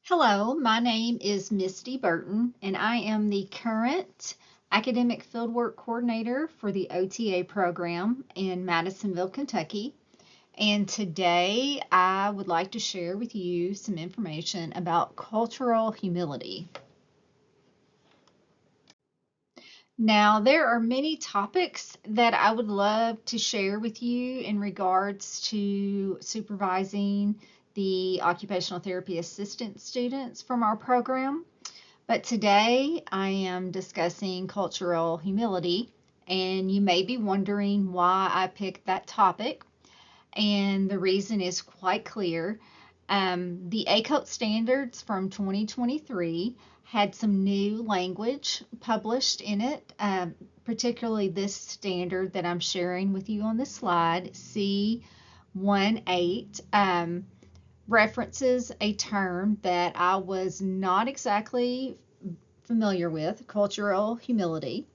Hello, my name is Misty Burton, and I am the current Academic Fieldwork Coordinator for the OTA program in Madisonville, Kentucky. And today I would like to share with you some information about cultural humility. Now, there are many topics that I would love to share with you in regards to supervising the occupational therapy assistant students from our program. But today I am discussing cultural humility, and you may be wondering why I picked that topic. And the reason is quite clear. The ACOTE standards from 2023 had some new language published in it, particularly this standard that I'm sharing with you on this slide, C18. References a term that I was not exactly familiar with, cultural humility.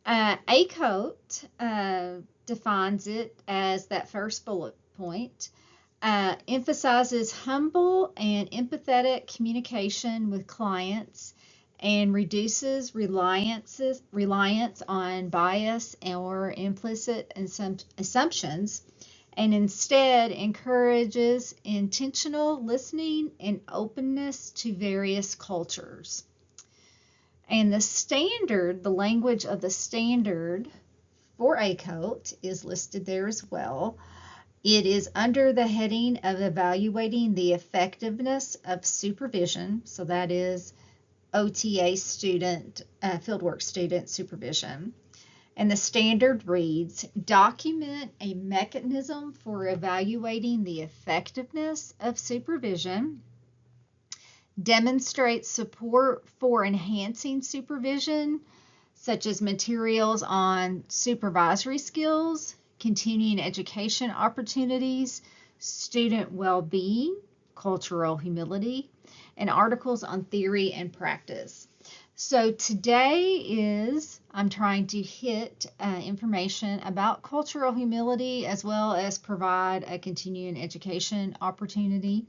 ACOTE defines it as that first bullet point, emphasizes humble and empathetic communication with clients and reduces reliance on bias or implicit assumptions, and instead encourages intentional listening and openness to various cultures. And the language of the standard for ACOTE is listed there as well. It is under the heading of evaluating the effectiveness of supervision. So that is OTA student, fieldwork student supervision. And the standard reads, document a mechanism for evaluating the effectiveness of supervision, demonstrate support for enhancing supervision, such as materials on supervisory skills, continuing education opportunities, student well-being, cultural humility, and articles on theory and practice. So today I'm trying to hit information about cultural humility as well as provide a continuing education opportunity.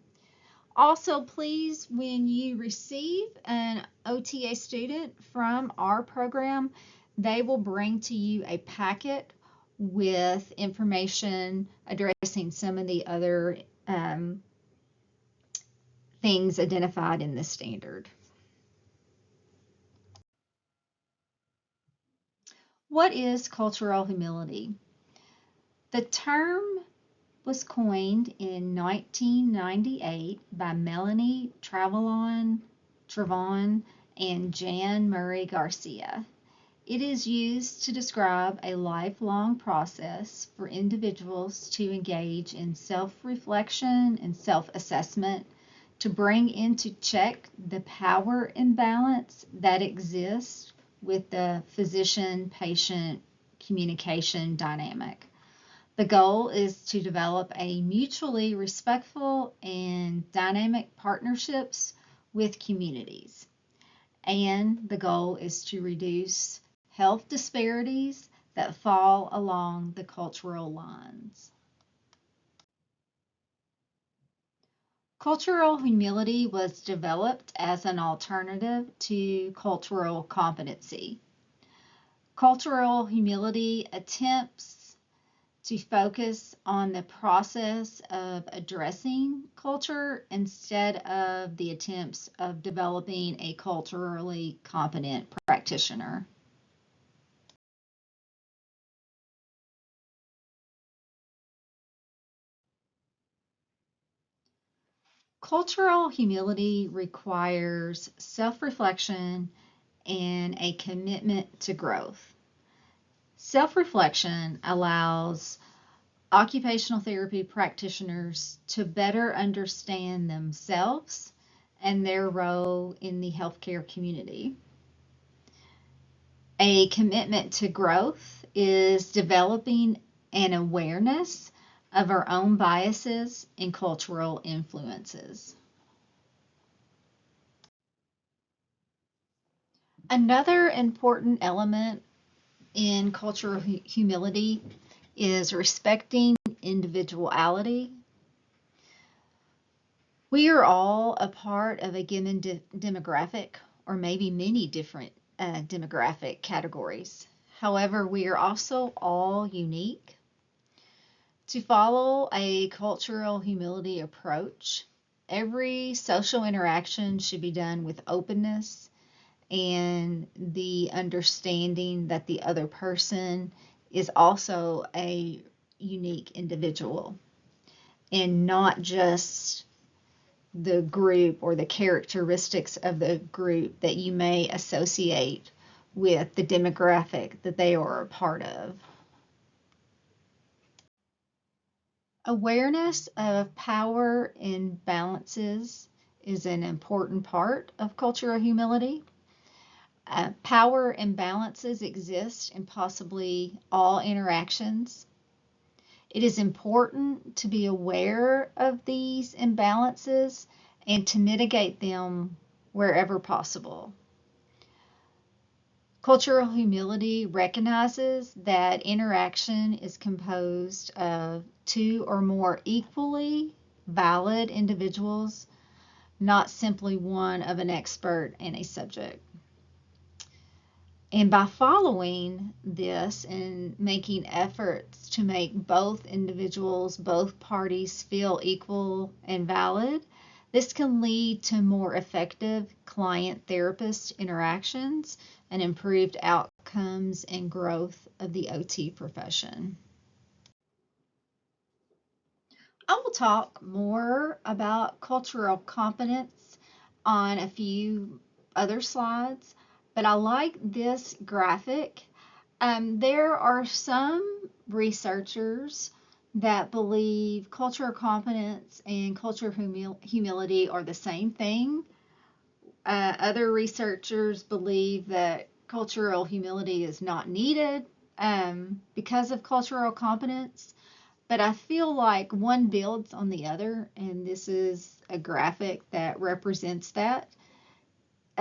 Also, please, when you receive an OTA student from our program, they will bring to you a packet with information addressing some of the other things identified in the standard. What is cultural humility? The term was coined in 1998 by Melanie Travon and Jan Murray Garcia. It is used to describe a lifelong process for individuals to engage in self-reflection and self-assessment to bring into check the power imbalance that exists with the physician-patient communication dynamic. The goal is to develop a mutually respectful and dynamic partnerships with communities. And the goal is to reduce health disparities that fall along the cultural lines. Cultural humility was developed as an alternative to cultural competency. Cultural humility attempts to focus on the process of addressing culture instead of the attempts of developing a culturally competent practitioner. Cultural humility requires self-reflection and a commitment to growth. Self-reflection allows occupational therapy practitioners to better understand themselves and their role in the healthcare community. A commitment to growth is developing an awareness of our own biases and cultural influences. Another important element in cultural humility is respecting individuality. We are all a part of a given demographic, or maybe many different demographic categories. However, we are also all unique. To follow a cultural humility approach, every social interaction should be done with openness and the understanding that the other person is also a unique individual and not just the group or the characteristics of the group that you may associate with the demographic that they are a part of. Awareness of power imbalances is an important part of cultural humility. Power imbalances exist in possibly all interactions. It is important to be aware of these imbalances and to mitigate them wherever possible. Cultural humility recognizes that interaction is composed of two or more equally valid individuals, not simply one of an expert and a subject. And by following this and making efforts to make both individuals, both parties feel equal and valid, this can lead to more effective client-therapist interactions and improved outcomes and growth of the OT profession. I will talk more about cultural competence on a few other slides, but I like this graphic. There are some researchers that believe cultural competence and cultural humility are the same thing. Other researchers believe that cultural humility is not needed because of cultural competence. But I feel like one builds on the other, and this is a graphic that represents that.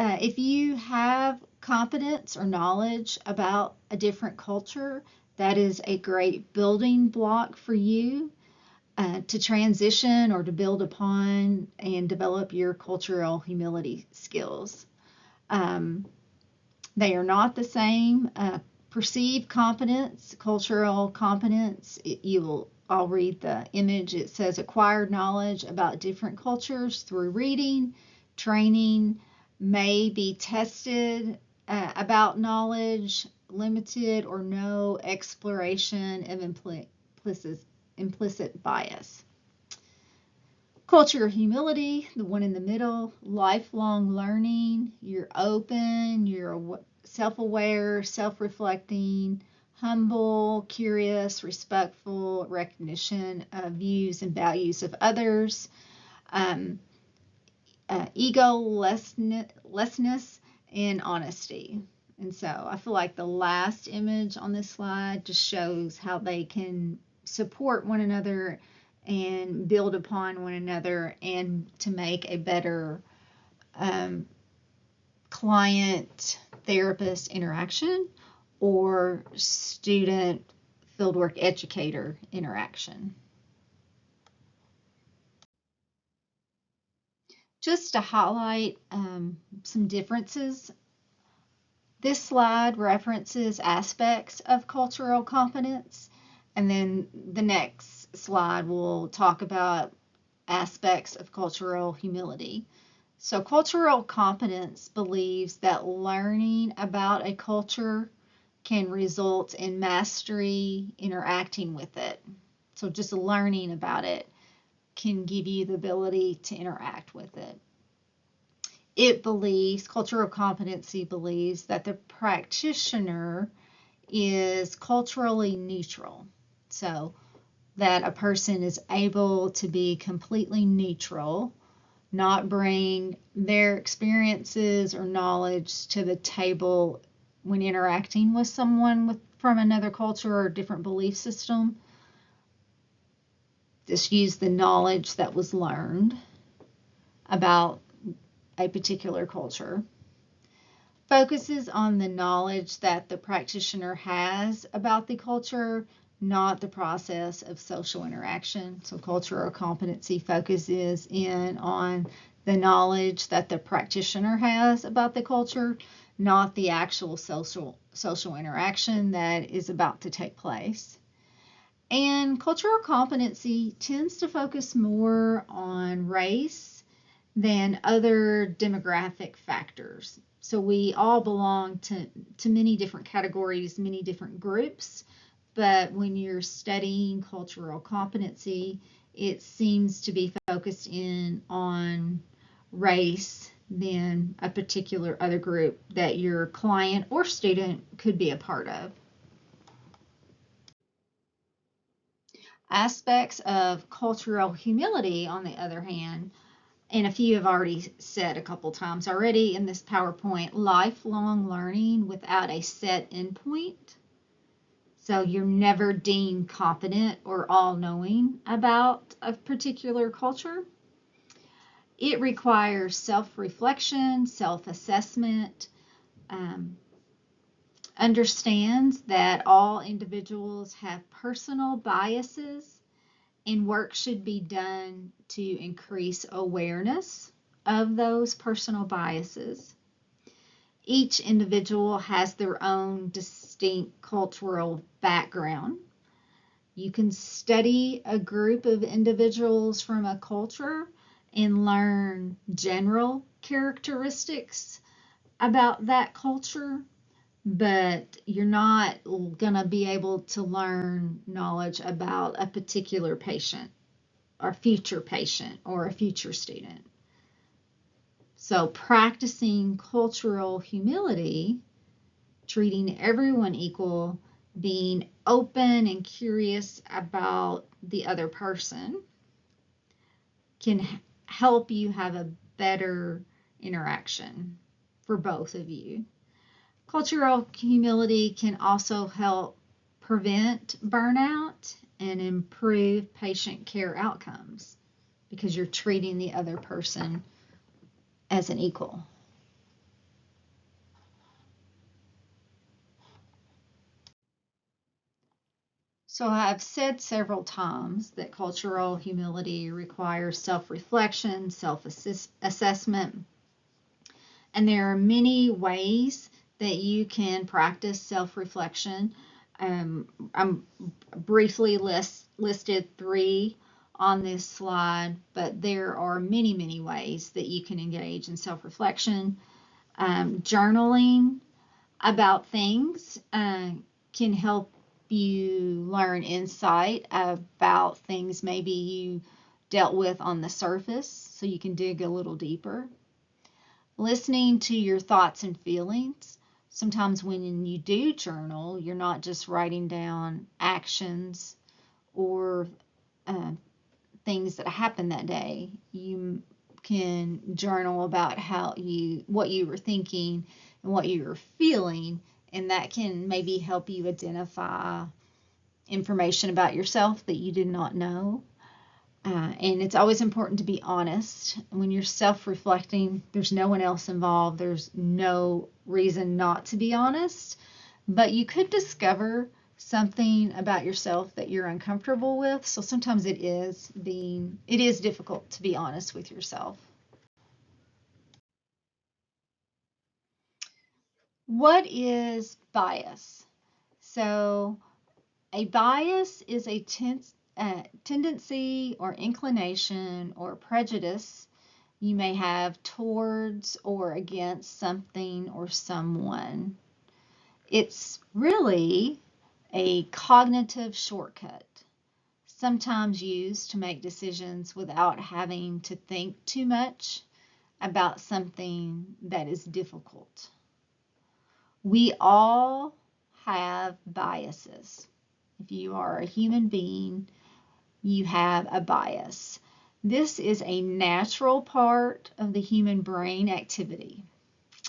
If you have competence or knowledge about a different culture, that is a great building block for you to transition or to build upon and develop your cultural humility skills. They are not the same. Perceived competence, cultural competence, I'll read the image. It says acquired knowledge about different cultures through reading, training, may be tested about knowledge, limited or no exploration of implicit bias. Culture of humility, the one in the middle, lifelong learning. You're open, you're self-aware, self-reflecting, humble, curious, respectful, recognition of views and values of others, egolessness, and honesty. And so I feel like the last image on this slide just shows how they can support one another and build upon one another and to make a better client therapist interaction or student fieldwork educator interaction. Just to highlight some differences, this slide references aspects of cultural competence, and then the next slide will talk about aspects of cultural humility. So cultural competence believes that learning about a culture can result in mastery interacting with it. So just learning about it can give you the ability to interact with it. It believes, cultural competency believes that the practitioner is culturally neutral. So that a person is able to be completely neutral, not bring their experiences or knowledge to the table when interacting with someone from another culture or different belief system. Just use the knowledge that was learned about a particular culture. Focuses on the knowledge that the practitioner has about the culture, not the process of social interaction. So cultural competency focuses in on the knowledge that the practitioner has about the culture, not the actual social interaction that is about to take place. And cultural competency tends to focus more on race than other demographic factors. So we all belong to many different categories, many different groups, but when you're studying cultural competency, it seems to be focused in on race than a particular other group that your client or student could be a part of. Aspects of cultural humility, on the other hand, and a few have already said a couple times already in this PowerPoint, lifelong learning without a set endpoint. So you're never deemed competent or all-knowing about a particular culture. It requires self-reflection, self-assessment, understands that all individuals have personal biases, and work should be done to increase awareness of those personal biases. Each individual has their own distinct cultural background. You can study a group of individuals from a culture and learn general characteristics about that culture, but you're not going to be able to learn knowledge about a particular patient or future patient or a future student. So practicing cultural humility, treating everyone equal, being open and curious about the other person can help you have a better interaction for both of you. Cultural humility can also help prevent burnout and improve patient care outcomes because you're treating the other person as an equal. So I've said several times that cultural humility requires self-reflection, self-assessment, and there are many ways that you can practice self-reflection. I'm briefly listed 3 on this slide, but there are many, many ways that you can engage in self-reflection. Journaling about things can help you learn insight about things maybe you dealt with on the surface, so you can dig a little deeper. Listening to your thoughts and feelings. Sometimes when you do journal, you're not just writing down actions or things that happened that day. You can journal about what you were thinking and what you were feeling, and that can maybe help you identify information about yourself that you did not know. And it's always important to be honest. When you're self-reflecting, there's no one else involved. There's no reason not to be honest, but you could discover something about yourself that you're uncomfortable with. So sometimes it is difficult to be honest with yourself. What is bias? So a bias is a tendency or inclination or prejudice you may have towards or against something or someone. It's really a cognitive shortcut, sometimes used to make decisions without having to think too much about something that is difficult. We all have biases. If you are a human being, you have a bias. This is a natural part of the human brain activity.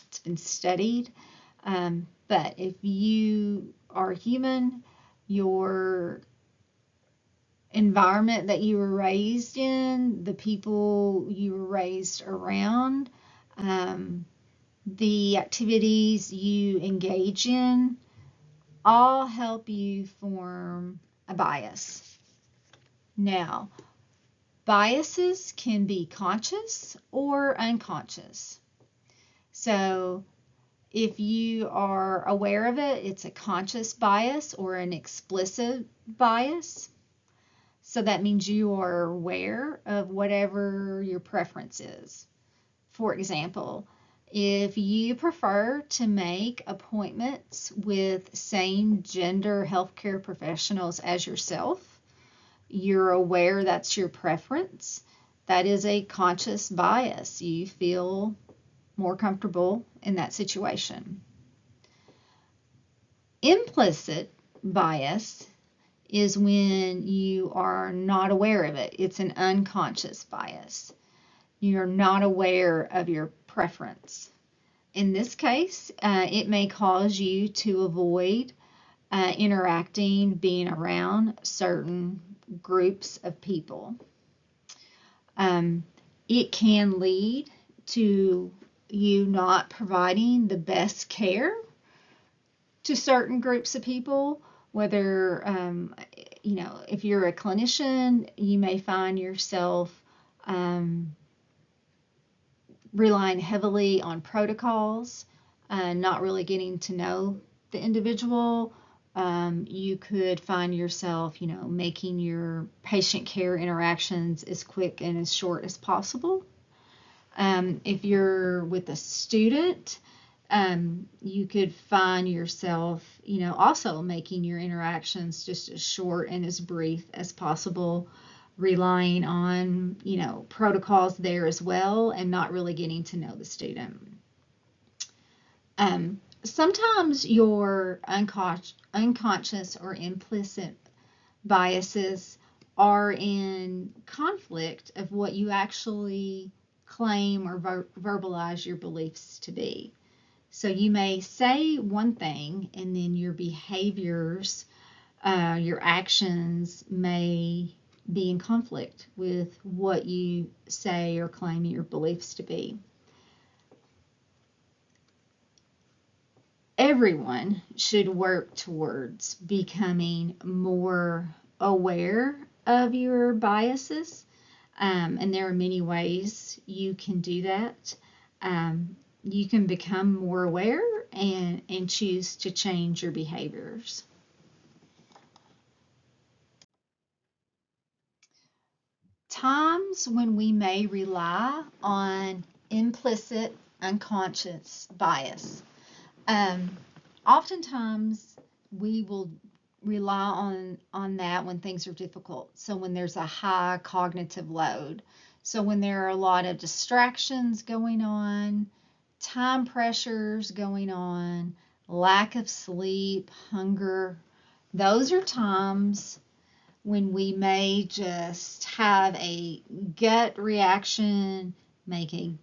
It's been studied, but if you are human, your environment that you were raised in, the people you were raised around, the activities you engage in, all help you form a bias. Now, biases can be conscious or unconscious. So if you are aware of it, it's a conscious bias or an explicit bias. So that means you are aware of whatever your preference is. For example, if you prefer to make appointments with same gender healthcare professionals as yourself, you're aware that's your preference. That is a conscious bias. You feel more comfortable in that situation. Implicit bias is when you are not aware of it. It's an unconscious bias. You're not aware of your preference. In this case, it may cause you to avoid interacting, being around certain groups of people. It can lead to you not providing the best care to certain groups of people, whether, if you're a clinician, you may find yourself relying heavily on protocols, not really getting to know the individual. You could find yourself, making your patient care interactions as quick and as short as possible. If you're with a student, you could find yourself, also making your interactions just as short and as brief as possible, relying on, protocols there as well, and not really getting to know the student. Sometimes your unconscious or implicit biases are in conflict of what you actually claim or verbalize your beliefs to be. So you may say one thing, and then your behaviors, your actions may be in conflict with what you say or claim your beliefs to be. Everyone should work towards becoming more aware of your biases, and there are many ways you can do that. You can become more aware and choose to change your behaviors. Times when we may rely on implicit unconscious bias. Oftentimes we will rely on that when things are difficult. So when there's a high cognitive load. So when there are a lot of distractions going on, time pressures going on, lack of sleep, hunger, those are times when we may just have a gut reaction, make a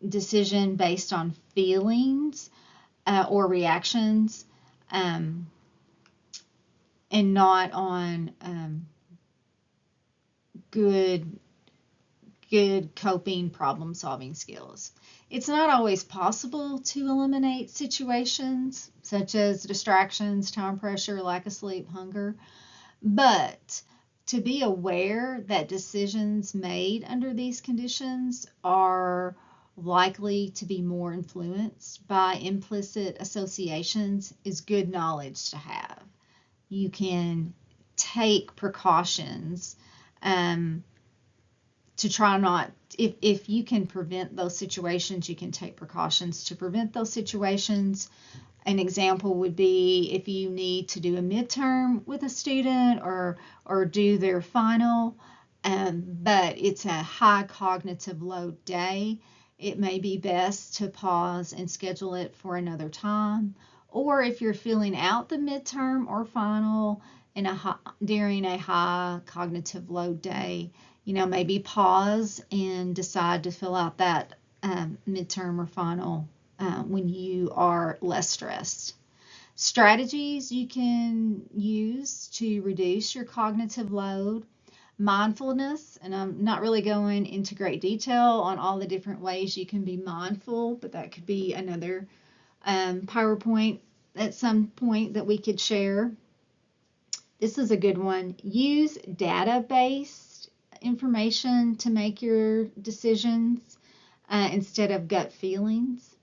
decision based on feelings or reactions, and not on good coping, problem solving skills. It's not always possible to eliminate situations such as distractions, time pressure, lack of sleep, hunger, but to be aware that decisions made under these conditions are likely to be more influenced by implicit associations is good knowledge to have. You can take precautions to try not, if you can prevent those situations, you can take precautions to prevent those situations. An example would be if you need to do a midterm with a student or do their final, but it's a high cognitive load day, it may be best to pause and schedule it for another time. Or if you're filling out the midterm or final during a high cognitive load day, maybe pause and decide to fill out that midterm or final when you are less stressed. Strategies you can use to reduce your cognitive load: mindfulness, and I'm not really going into great detail on all the different ways you can be mindful, but that could be another PowerPoint at some point that we could share. This is a good one. Use data-based information to make your decisions instead of gut feelings.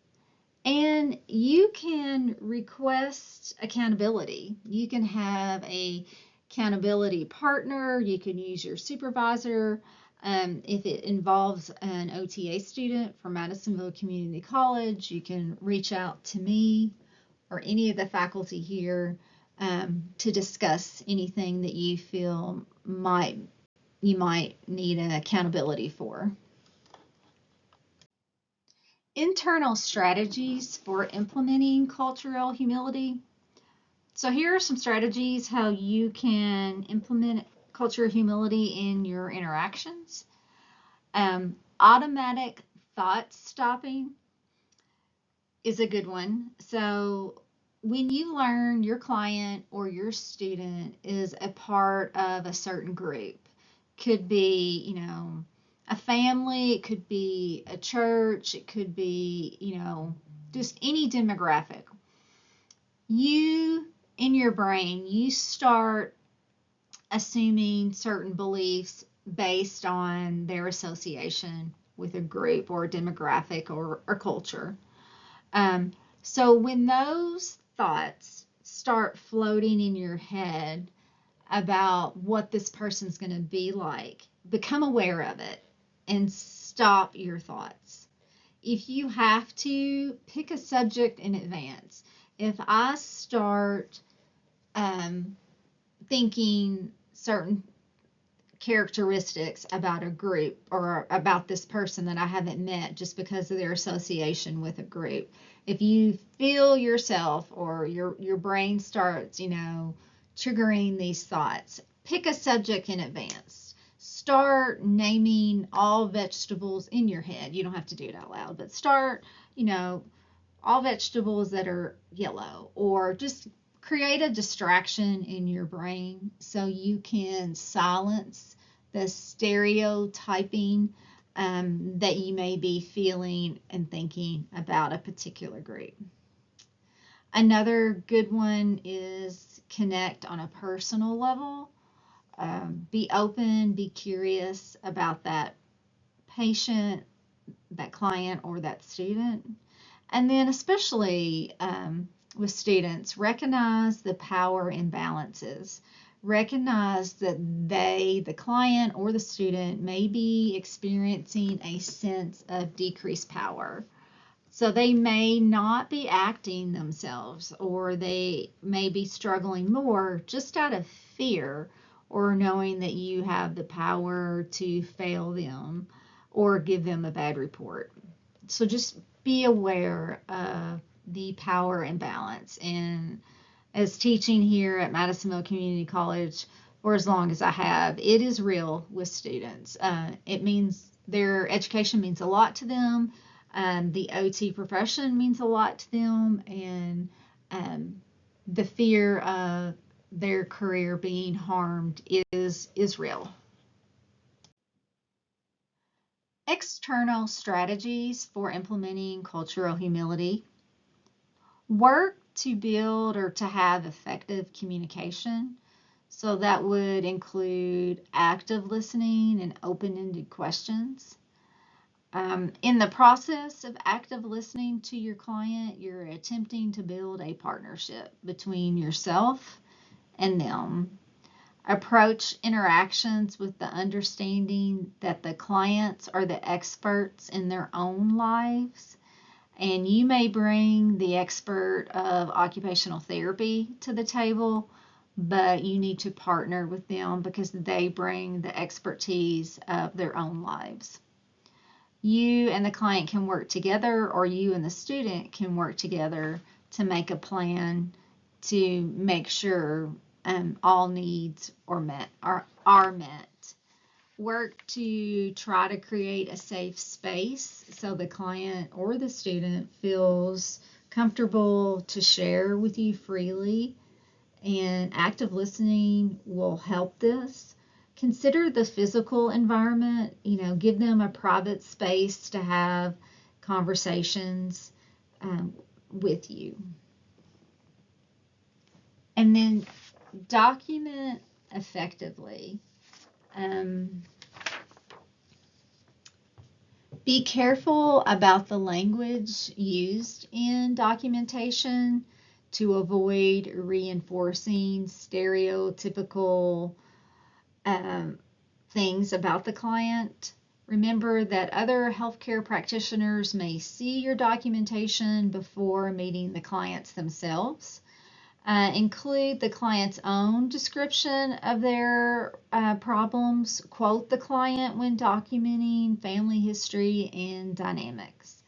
And you can request accountability. You can have a accountability partner. You can use your supervisor. If it involves an OTA student from Madisonville Community College, you can reach out to me or any of the faculty here to discuss anything that you feel you might need an accountability for. Internal strategies for implementing cultural humility. So here are some strategies how you can implement cultural humility in your interactions. Automatic thought stopping is a good one. So when you learn your client or your student is a part of a certain group, could be, a family, it could be a church, it could be, just any demographic. You, in your brain, you start assuming certain beliefs based on their association with a group or a demographic or culture. Um, so when those thoughts start floating in your head about what this person's going to be like, become aware of it and stop your thoughts. If you have to, pick a subject in advance. If I start thinking certain characteristics about a group or about this person that I haven't met just because of their association with a group, if you feel yourself or your brain starts, triggering these thoughts, pick a subject in advance. Start naming all vegetables in your head. You don't have to do it out loud, but start, all vegetables that are yellow, or just create a distraction in your brain so you can silence the stereotyping that you may be feeling and thinking about a particular group. Another good one is connect on a personal level. Be open, be curious about that patient, that client, or that student. And then, especially with students, recognize the power imbalances. Recognize that the client or the student, may be experiencing a sense of decreased power. So they may not be acting themselves, or they may be struggling more just out of fear or knowing that you have the power to fail them or give them a bad report. So just be aware of the power imbalance. And as teaching here at Madisonville Community College for as long as I have, it is real with students. It means their education means a lot to them. The OT profession means a lot to them, and the fear of their career being harmed is real. External strategies for implementing cultural humility. Work to build or to have effective communication. So that would include active listening and open-ended questions. In the process of active listening to your client, you're attempting to build a partnership between yourself and them. Approach interactions with the understanding that the clients are the experts in their own lives, and you may bring the expert of occupational therapy to the table, but you need to partner with them because they bring the expertise of their own lives. You and the client can work together, or you and the student can work together to make a plan to make sure all needs are met. Work to try to create a safe space so the client or the student feels comfortable to share with you freely, and active listening will help this. Consider the physical environment, give them a private space to have conversations with you. And then document effectively. Be careful about the language used in documentation to avoid reinforcing stereotypical things about the client. Remember that other healthcare practitioners may see your documentation before meeting the clients themselves. Include the client's own description of their problems. Quote the client when documenting family history and dynamics.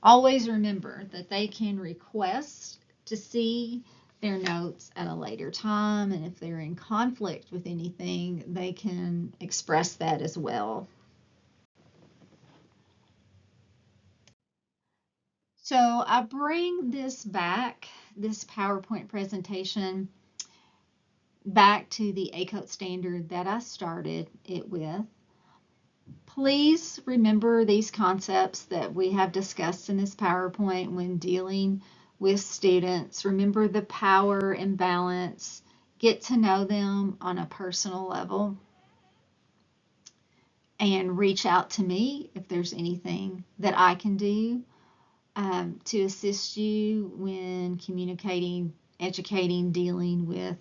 Always remember that they can request to see their notes at a later time, and if they're in conflict with anything, they can express that as well. So I bring this PowerPoint presentation, back to the ACOTE standard that I started it with. Please remember these concepts that we have discussed in this PowerPoint when dealing with students. Remember the power and balance. Get to know them on a personal level. And reach out to me if there's anything that I can do to assist you when communicating, educating, dealing with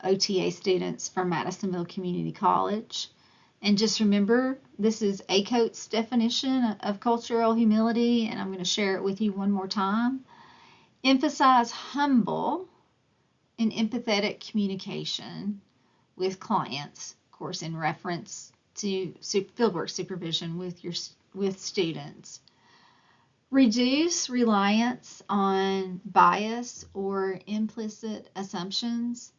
OTA students from Madisonville Community College. And just remember, this is ACOTE's definition of cultural humility, and I'm going to share it with you one more time. Emphasize humble and empathetic communication with clients, of course, in reference to fieldwork supervision with students. Reduce reliance on bias or implicit assumptions,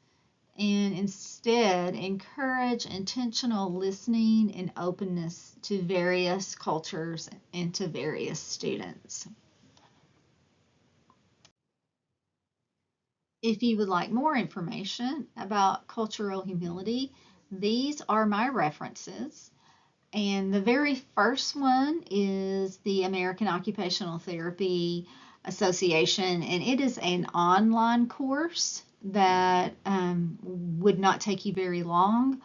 and instead encourage intentional listening and openness to various cultures and to various students. If you would like more information about cultural humility, these are my references. And the very first one is the American Occupational Therapy Association, and it is an online course that would not take you very long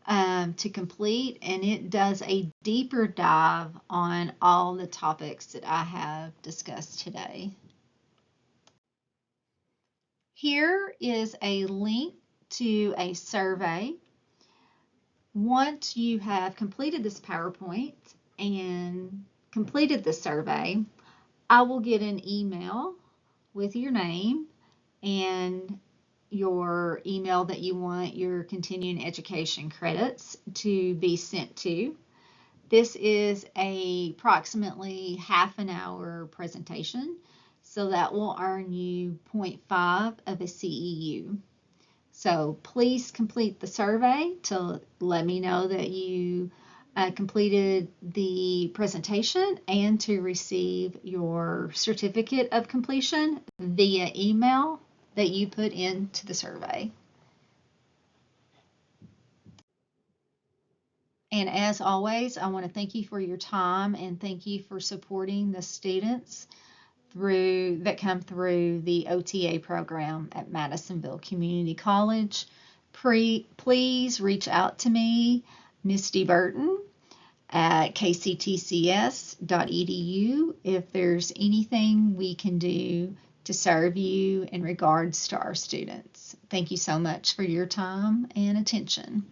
to complete, and it does a deeper dive on all the topics that I have discussed today. Here is a link to a survey. Once you have completed this PowerPoint and completed the survey, I will get an email with your name and your email that you want your continuing education credits to be sent to. This is approximately half an hour presentation, so that will earn you 0.5 of a CEU. So please complete the survey to let me know that you completed the presentation and to receive your certificate of completion via email that you put into the survey. And as always, I want to thank you for your time and thank you for supporting the students that come through the OTA program at Madisonville Community College. Please reach out to me, Misty Burton, at kctcs.edu if there's anything we can do to serve you in regards to our students. Thank you so much for your time and attention.